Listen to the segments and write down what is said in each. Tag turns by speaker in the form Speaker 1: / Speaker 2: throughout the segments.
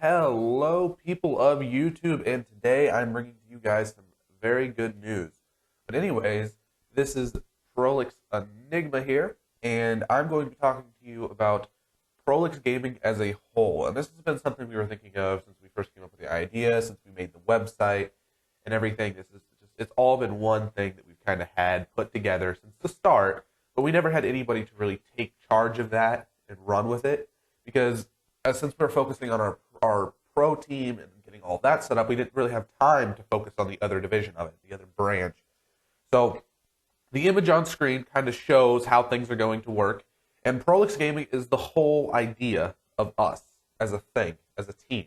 Speaker 1: Hello, people of YouTube, and today I'm bringing to you guys some very good news. But anyways, this is Prolix Enigma here, and I'm going to be talking to you about Prolix Gaming as a whole. And this has been something we were thinking of since we first came up with the idea, since we made the website and everything. It's all been one thing that we've kind of had put together since the start, but we never had anybody to really take charge of that and run with it because since we're focusing on our pro team and getting all that set up, we didn't really have time to focus on the other division of it, the other branch. So the image on screen kind of shows how things are going to work, and Prolix Gaming is the whole idea of us as a thing, as a team.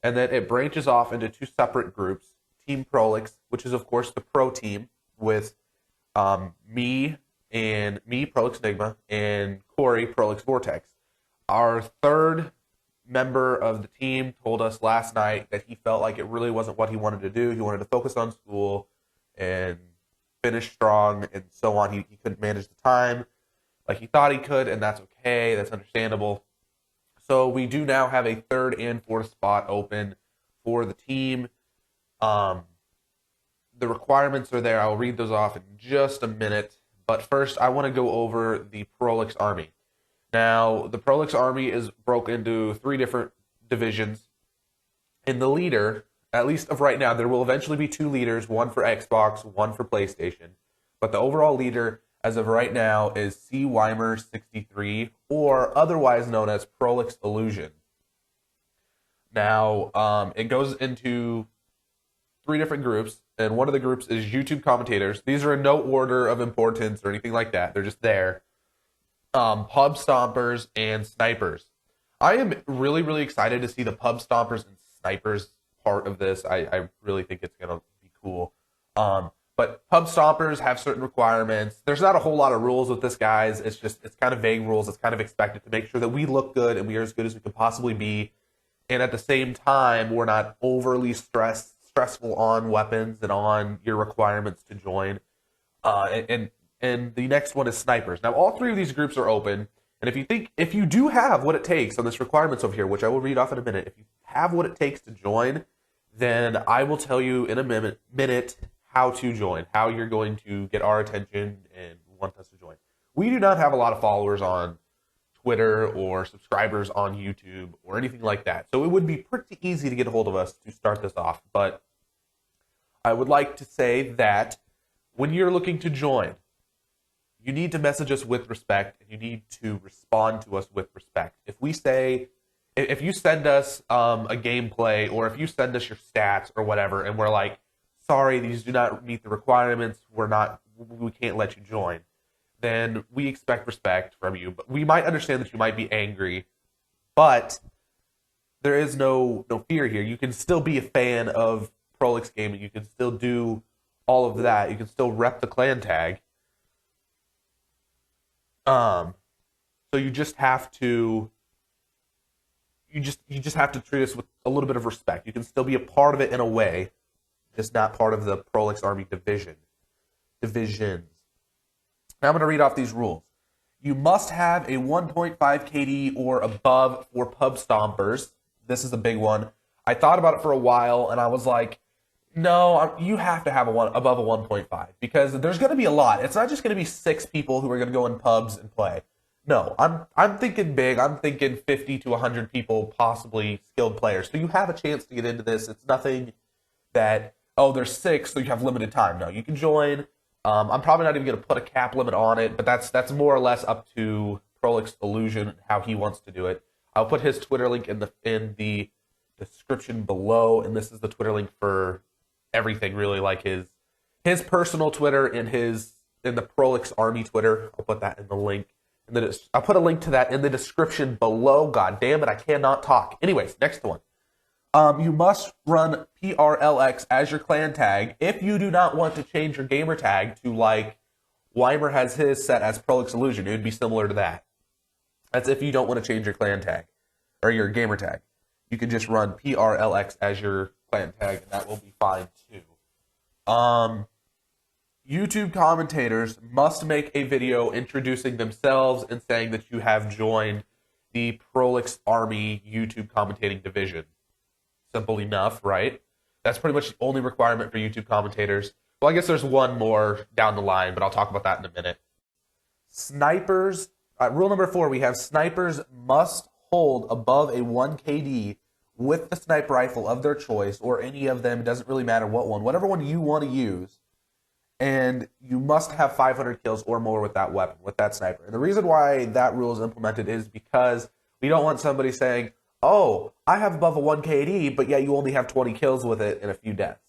Speaker 1: And then it branches off into two separate groups, Team Prolix, which is of course the pro team with me, Prolix Enigma, and Corey, Prolix Vortex. Our third member of the team told us last night that he felt like it really wasn't what he wanted to do. He wanted to focus on school and finish strong and so on. He couldn't manage the time like he thought he could, and that's okay. That's understandable. So we do now have a third and fourth spot open for the team. The requirements are there. I'll read those off in just a minute. But first, I want to go over the Prolix Army. Now, the Prolix Army is broken into three different divisions. And the leader, at least of right now, there will eventually be two leaders, one for Xbox, one for PlayStation. But the overall leader, as of right now, is C. Weimer 63, or otherwise known as Prolix Illusion. Now, it goes into three different groups, and one of the groups is YouTube commentators. These are in no order of importance or anything like that. They're just there. Pub stompers and snipers. I am really, really excited to see the pub stompers and snipers part of this. I really think it's going to be cool. But pub stompers have certain requirements. There's not a whole lot of rules with this, guys. It's kind of vague rules. It's kind of expected to make sure that we look good and we are as good as we could possibly be. And at the same time, we're not overly stressful on weapons and on your requirements to join. And the next one is snipers. Now, all three of these groups are open, and if you do have what it takes on this requirements over here, which I will read off in a minute, if you have what it takes to join, then I will tell you in a minute how to join, how you're going to get our attention and want us to join. We do not have a lot of followers on Twitter or subscribers on YouTube or anything like that, so it would be pretty easy to get a hold of us to start this off, but I would like to say that when you're looking to join, you need to message us with respect, and you need to respond to us with respect. If you send us a gameplay, or if you send us your stats or whatever, and we're like, sorry, these do not meet the requirements, we can't let you join, then we expect respect from you. But we might understand that you might be angry, but there is no fear here. You can still be a fan of Prolix Gaming. You can still do all of that. You can still rep the clan tag. So you just have to treat us with a little bit of respect. You can still be a part of it in a way, just not part of the Prolix Army divisions. Now I'm going to read off these rules. You must have a 1.5 KD or above for pub stompers. This is a big one. I thought about it for a while, and I was like, no, you have to have above a 1.5 because there's going to be a lot. It's not just going to be 6 people who are going to go in pubs and play. No, I'm thinking big. I'm thinking 50 to 100 people, possibly skilled players. So you have a chance to get into this. It's nothing that, oh, there's 6, so you have limited time. No, you can join. I'm probably not even going to put a cap limit on it, but that's more or less up to Prolix Illusion, how he wants to do it. I'll put his Twitter link in the description below, and this is the Twitter link for everything, really, like his personal Twitter and the Prolix Army Twitter. I'll put that in the link. I'll put a link to that in the description below. God damn it, I cannot talk. Anyways, next one. You must run PRLX as your clan tag if you do not want to change your gamer tag to, like, Weimer has his set as Prolix Illusion. It would be similar to that. That's if you don't want to change your clan tag or your gamer tag. You can just run PRLX as your clan tag, and that will be fine too. YouTube commentators must make a video introducing themselves and saying that you have joined the Prolix Army YouTube commentating division. Simple enough, right? That's pretty much the only requirement for YouTube commentators. Well, I guess there's one more down the line, but I'll talk about that in a minute. Snipers, rule number 4, we have snipers must hold above a 1 KD with the sniper rifle of their choice, or any of them. It doesn't really matter what one, whatever one you want to use. And you must have 500 kills or more with that weapon, with that sniper. And the reason why that rule is implemented is because we don't want somebody saying, oh, I have above a 1 KD, but yet you only have 20 kills with it and a few deaths.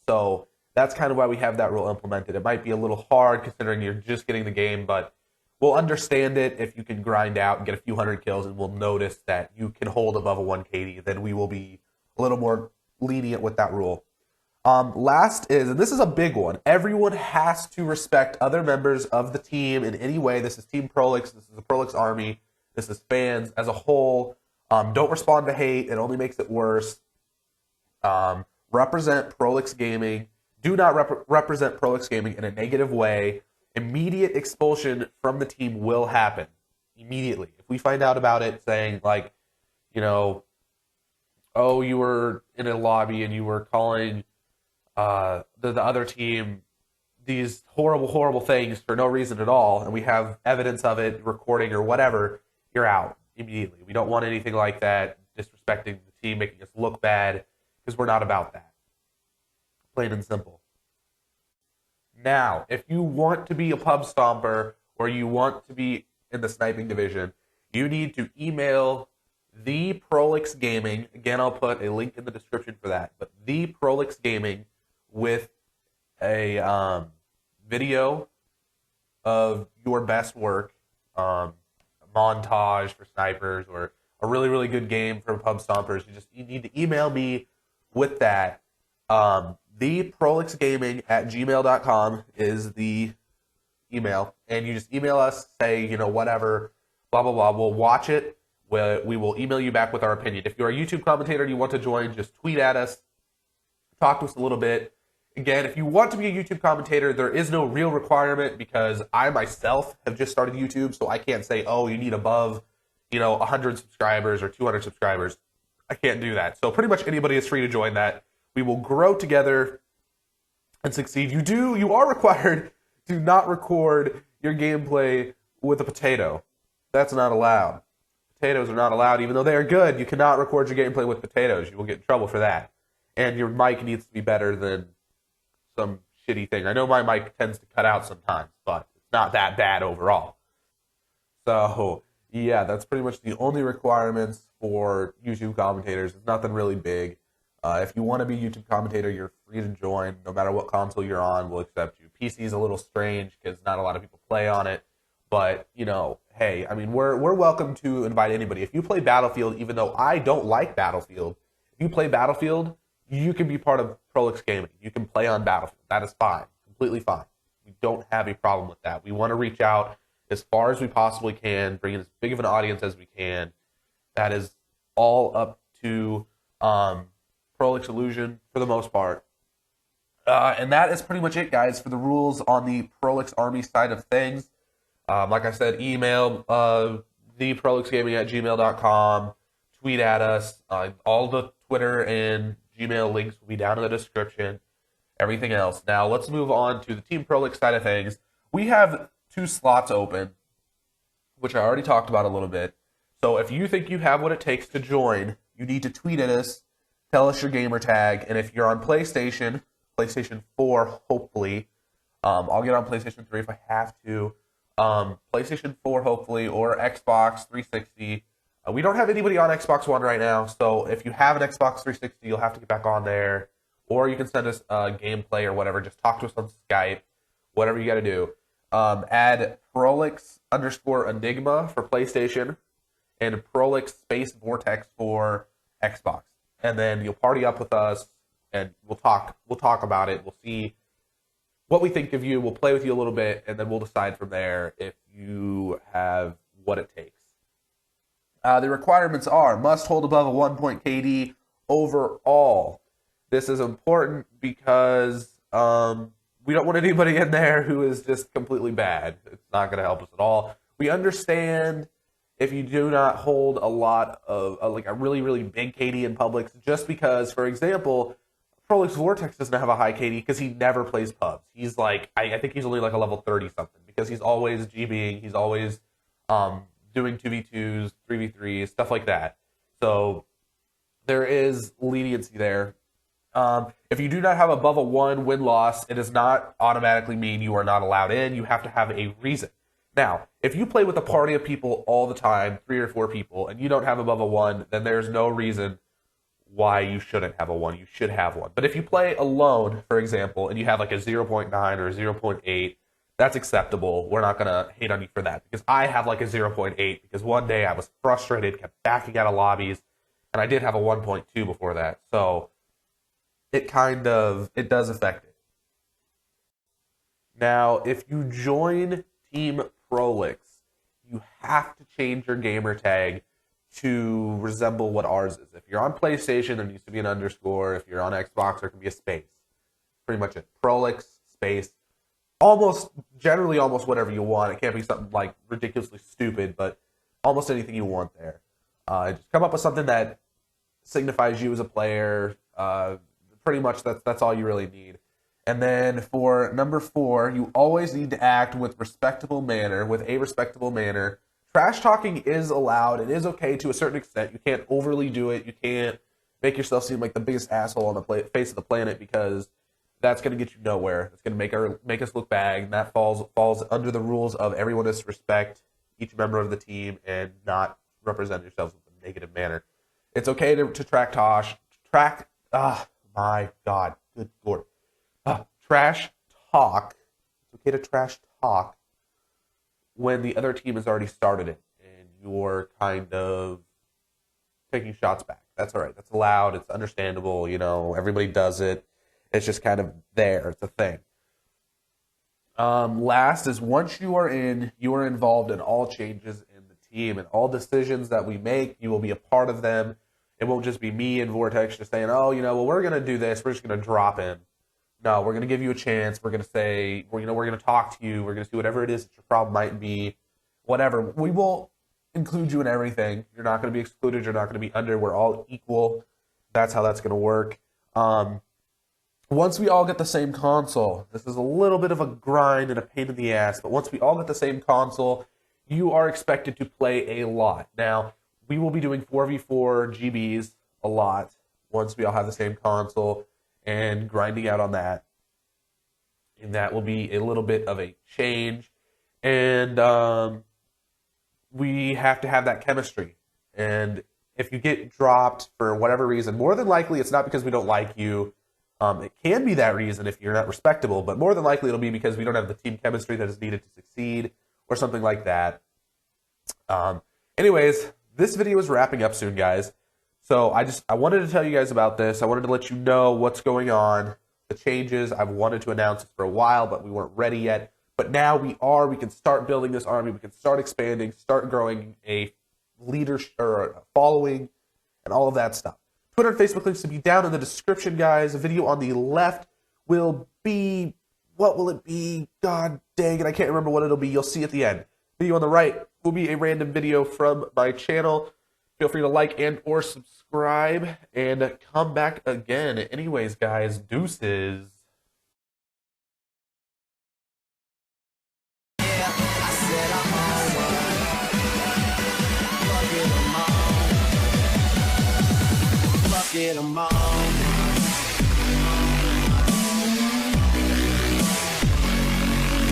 Speaker 1: So that's kind of why we have that rule implemented. It might be a little hard considering you're just getting the game, but we'll understand it if you can grind out and get a few hundred kills, and we'll notice that you can hold above a 1 KD. Then we will be a little more lenient with that rule. Last is, and this is a big one, everyone has to respect other members of the team in any way. This is Team Prolix, this is the Prolix Army, this is fans as a whole. Don't respond to hate, it only makes it worse. Represent Prolix Gaming. Do not represent Prolix Gaming in a negative way. Immediate expulsion from the team will happen immediately. If we find out about it saying, like, oh, you were in a lobby and you were calling the other team these horrible, horrible things for no reason at all, and we have evidence of it, recording or whatever, you're out immediately. We don't want anything like that, disrespecting the team, making us look bad, because we're not about that. Plain and simple. Now, if you want to be a pub stomper or you want to be in the sniping division, you need to email theprolixgaming. Again, I'll put a link in the description for that. But theprolixgaming with a video of your best work, a montage for snipers, or a really, really good game for pub stompers. You need to email me with that. theprolixgaming@gmail.com is the email, and you just email us, say, whatever, blah, blah, blah. We'll watch it. We will email you back with our opinion. If you're a YouTube commentator and you want to join, just tweet at us, talk to us a little bit. Again, if you want to be a YouTube commentator, there is no real requirement, because I myself have just started YouTube, so I can't say, oh, you need above, 100 subscribers or 200 subscribers. I can't do that. So pretty much anybody is free to join that. We will grow together and succeed. You are required to not record your gameplay with a potato. That's not allowed. Potatoes are not allowed, even though they are good. You cannot record your gameplay with potatoes. You will get in trouble for that. And your mic needs to be better than some shitty thing. I know my mic tends to cut out sometimes, but it's not that bad overall. So, yeah, that's pretty much the only requirements for YouTube commentators. It's nothing really big. If you want to be a YouTube commentator, you're free to join. No matter what console you're on, we'll accept you. PC is a little strange because not a lot of people play on it. But, hey, I mean, we're welcome to invite anybody. If you play Battlefield, even though I don't like Battlefield, if you play Battlefield, you can be part of Prolix Gaming. You can play on Battlefield. That is fine. Completely fine. We don't have a problem with that. We want to reach out as far as we possibly can, bring in as big of an audience as we can. That is all up to Prolix Illusion for the most part. And that is pretty much it, guys, for the rules on the Prolix Army side of things. Like I said, email theprolixgaming@gmail.com, tweet at us. All the Twitter and Gmail links will be down in the description. Everything else. Now, let's move on to the Team Prolix side of things. We have 2 slots open, which I already talked about a little bit. So if you think you have what it takes to join, you need to tweet at us, tell us your gamer tag, and if you're on PlayStation 4, hopefully, I'll get on PlayStation 3 if I have to, PlayStation 4, hopefully, or Xbox 360. We don't have anybody on Xbox One right now, so if you have an Xbox 360, you'll have to get back on there, or you can send us gameplay or whatever. Just talk to us on Skype, whatever you got to do. Add Prolix_Enigma for PlayStation and Prolix Space Vortex for Xbox, and then you'll party up with us, and we'll talk about it. We'll see what we think of you. We'll play with you a little bit, and then we'll decide from there if you have what it takes. The requirements are must hold above a 1 point KD overall. This is important because we don't want anybody in there who is just completely bad. It's not going to help us at all. We understand if you do not hold a lot of like a really, really big KD in Publix, just because, for example, Prolix Vortex doesn't have a high KD because he never plays pubs. He's like, I think he's only like a level 30 something because he's always GBing, he's always doing 2v2s, 3v3s, stuff like that. So there is leniency there. If you do not have above a 1 win-loss, it does not automatically mean you are not allowed in. You have to have a reason. Now, if you play with a party of people all the time, 3 or 4 people, and you don't have above a 1, then there's no reason why you shouldn't have a 1. You should have one. But if you play alone, for example, and you have like a 0.9 or a 0.8, that's acceptable. We're not going to hate on you for that. Because I have like a 0.8 because one day I was frustrated, kept backing out of lobbies, and I did have a 1.2 before that. So it does affect it. Now, if you join Team Prolix, you have to change your gamer tag to resemble what ours is. If you're on PlayStation, there needs to be an underscore. If you're on Xbox, there can be a space. Pretty much it. Prolix, space. Generally almost whatever you want. It can't be something like ridiculously stupid, but almost anything you want there. Just come up with something that signifies you as a player. Pretty much that's all you really need. And then for number 4, you always need to act with a respectable manner. Trash talking is allowed. It is okay to a certain extent. You can't overly do it. You can't make yourself seem like the biggest asshole on the face of the planet because that's going to get you nowhere. It's going to make us look bad, and that falls under the rules of everyone is to respect each member of the team and not represent yourselves in a negative manner. It's okay to trash talk. My God, good Lord. Trash talk. It's okay to trash talk when the other team has already started it and you're kind of taking shots back. That's all right. That's allowed. It's understandable. You know, everybody does it. It's just kind of there. It's a thing. Last is once you are in, you are involved in all changes in the team and all decisions that we make. You will be a part of them. It won't just be me and Vortex just saying, oh, well, we're going to do this. We're just going to drop in. No, we're going to give you a chance. We're going to say, we're going to talk to you. We're going to see whatever it is that your problem might be, whatever. We will include you in everything. You're not going to be excluded. You're not going to be under. We're all equal. That's how that's going to work. Once we all get the same console, this is a little bit of a grind and a pain in the ass, but once we all get the same console, you are expected to play a lot. Now, we will be doing 4v4 GBs a lot once we all have the same console and grinding out on that. And that will be a little bit of a change. And we have to have that chemistry. And if you get dropped for whatever reason, more than likely it's not because we don't like you. It can be that reason if you're not respectable, but more than likely it'll be because we don't have the team chemistry that is needed to succeed or something like that. Anyways, this video is wrapping up soon, guys. So I wanted to tell you guys about this. I wanted to let you know what's going on, the changes. I've wanted to announce this for a while, but we weren't ready yet. But now we are. We can start building this army. We can start expanding, start growing a leadership or a following, and all of that stuff. Twitter and Facebook links to be down in the description, guys. The video on the left will be, what will it be? God dang it, I can't remember what it'll be. You'll see at the end. Video on the right will be a random video from my channel. Feel free to like and or subscribe and come back again. Anyways, guys, deuces.
Speaker 2: Get 'em on.